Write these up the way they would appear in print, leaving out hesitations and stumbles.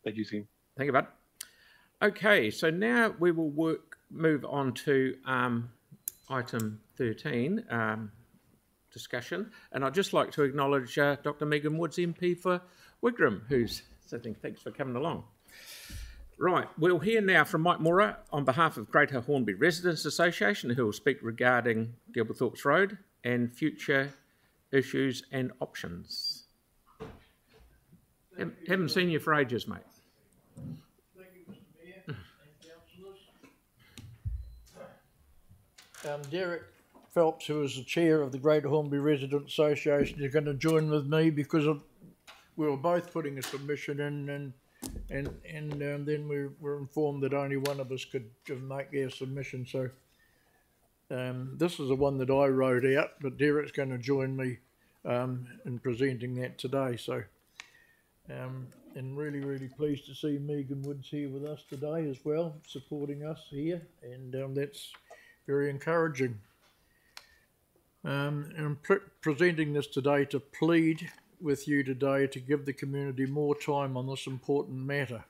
Thank you, Tim. Thank you, bud. Okay, so now we will move on to item 13, discussion. And I'd just like to acknowledge Dr. Megan Woods, MP for Wigram, who's sitting. Thanks for coming along. Right, we'll hear now from Mike Mora on behalf of Greater Hornby Residents Association, who will speak regarding Gilberthorpe's Road and future issues and options. Haven't seen you for ages, mate. Thank you, Mr. Mayor and councillors. Derek Phelps, who is the chair of the Greater Hornby Residents Association, is going to join with me because we were both putting a submission in, and then we were informed that only one of us could make our submission. So this is the one that I wrote out, but Derek's going to join me in presenting that today. So, and really pleased to see Megan Woods here with us today as well, supporting us here, and that's very encouraging. And I'm presenting this today to plead with you today to give the community more time on this important matter.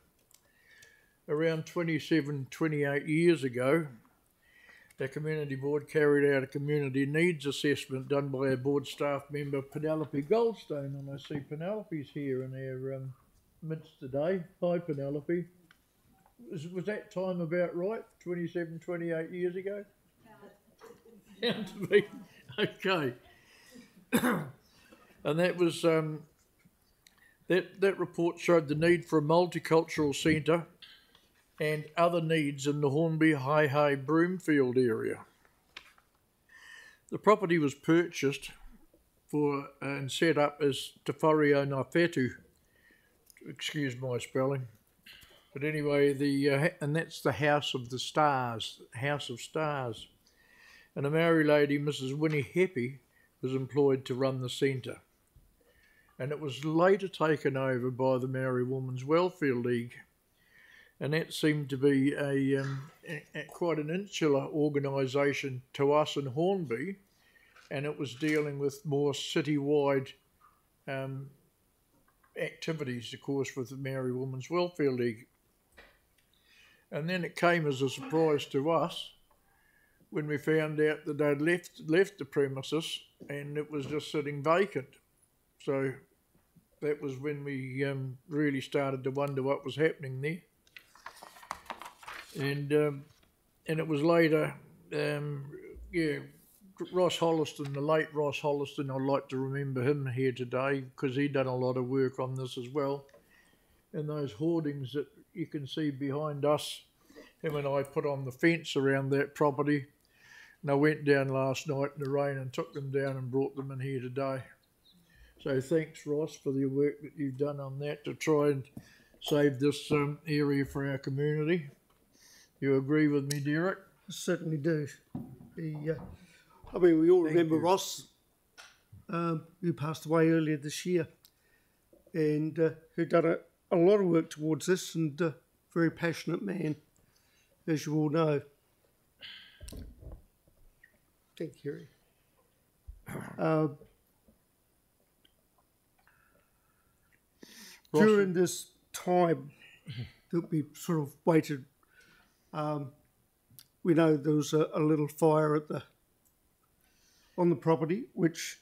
Around 28 years ago, the community board carried out a community needs assessment done by our board staff member Penelope Goldstone, and I see Penelope's here in our midst today. Hi Penelope. Was that time about right? 28 years ago? Sound to me. Okay. And that was that report showed the need for a multicultural centre and other needs in the Hornby High Broomfield area. The property was purchased for and set up as Te Whareau Ngā Whetū. Excuse my spelling. But anyway, and that's the House of the Stars, House of Stars. And a Maori lady, Mrs. Winnie Heppy, was employed to run the centre. And it was later taken over by the Maori Women's Welfare League. And that seemed to be a quite an insular organisation to us in Hornby, and it was dealing with more citywide activities, of course, with the Maori Women's Welfare League. And then it came as a surprise to us when we found out that they'd left the premises and it was just sitting vacant. So that was when we really started to wonder what was happening there. And it was later, Ross Holliston, the late Ross Holliston, I'd like to remember him here today because he'd done a lot of work on this as well. And those hoardings that you can see behind us, him and I put on the fence around that property. And I went down last night in the rain and took them down and brought them in here today. So thanks, Ross, for the work that you've done on that to try and save this area for our community. You agree with me, Derek? I certainly do. I mean, we all remember Ross, who passed away earlier this year, and who done a lot of work towards this, and very passionate man, as you all know. Thank you. During this time that we sort of waited, we know there was a little fire on the property, which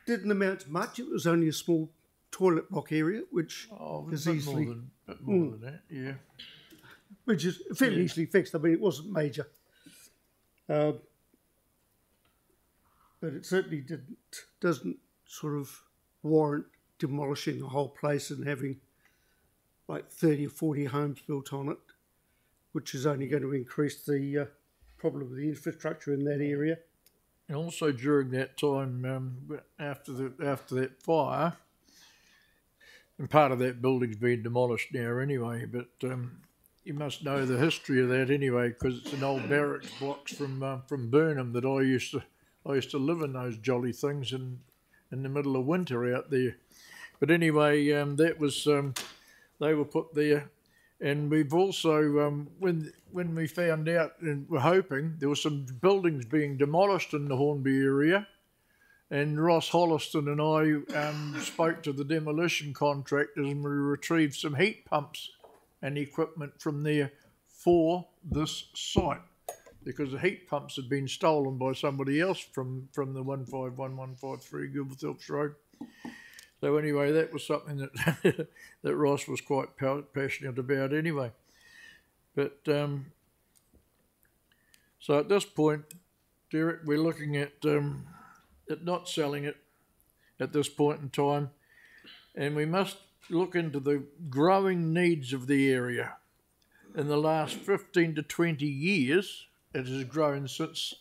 didn't amount to much. It was only a small toilet block area, which is easily bit more than that, yeah. Which is fairly easily fixed. I mean, it wasn't major, but it certainly doesn't sort of warrant demolishing the whole place and having like 30 or 40 homes built on it, which is only going to increase the problem with the infrastructure in that area. And also during that time, after that fire, and part of that building's been demolished now anyway, but you must know the history of that anyway, because it's an old barracks blocks from Burnham that I used to live in those jolly things in the middle of winter out there. But anyway, that was they were put there, and we've also when we found out and were hoping there were some buildings being demolished in the Hornby area, And Ross Holliston and I spoke to the demolition contractors, and we retrieved some heat pumps and equipment from there for this site, because the heat pumps had been stolen by somebody else from the 151153 Gilberthorpe Road. So anyway, that was something that that Ross was quite passionate about anyway. But so at this point, Derek, we're looking at not selling it at this point in time, and we must look into the growing needs of the area. In the last 15 to 20 years, it has grown since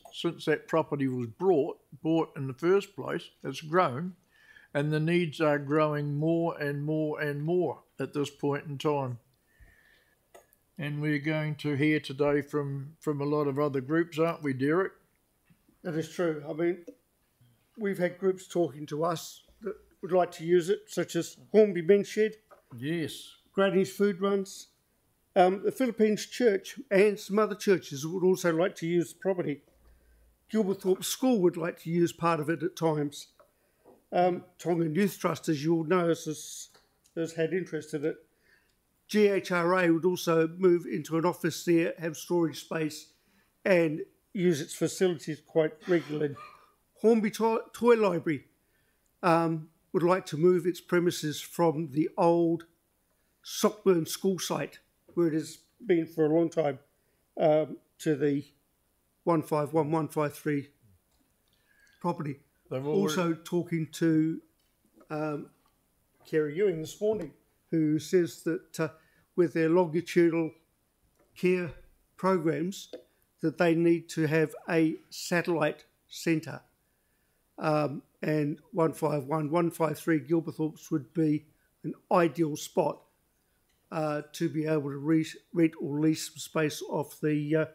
that property was bought in the first place. It's grown, and the needs are growing more and more and more at this point in time. And we're going to hear today from a lot of other groups, aren't we, Derek? That is true. I mean, we've had groups talking to us that would like to use it, such as Hornby Men's Shed, Yes. Granny's Food Runs, the Philippines Church, and some other churches would also like to use the property. Gilberthorpe School would like to use part of it at times. Tongan Youth Trust, as you all know, has had interest in it. GHRA would also move into an office there, have storage space, and use its facilities quite regularly. Hornby Toy Library would like to move its premises from the old Sockburn school site, where it has been for a long time, to the 151153 property. Also talking to Kerry Ewing this morning, who says that with their longitudinal care programs, that they need to have a satellite centre. And 151153 Gilberthorpe's would be an ideal spot to be able to rent or lease some space off the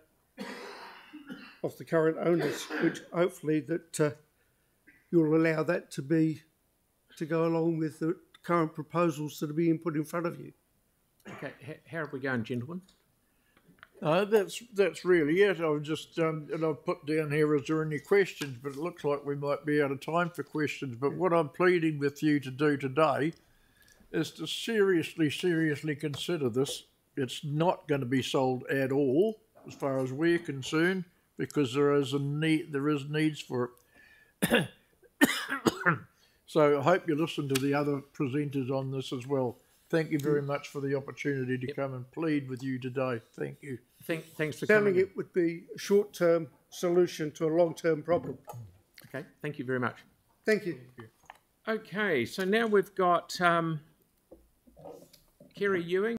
current owners, which hopefully that you'll allow that to go along with the current proposals that are being put in front of you. Okay, how are we going, gentlemen? That's really it. I've just and I've put down here, is there any questions? But it looks like we might be out of time for questions. But what I'm pleading with you to do today is to seriously consider this. It's not going to be sold at all, as far as we're concerned, because there is needs for it. So I hope you listen to the other presenters on this as well. Thank you very much for the opportunity to come and plead with you today. Thank you. Thanks for Sounding coming. it would be a short-term solution to a long-term problem. Okay, thank you very much. Thank you. Okay, so now we've got Kerry Ewing.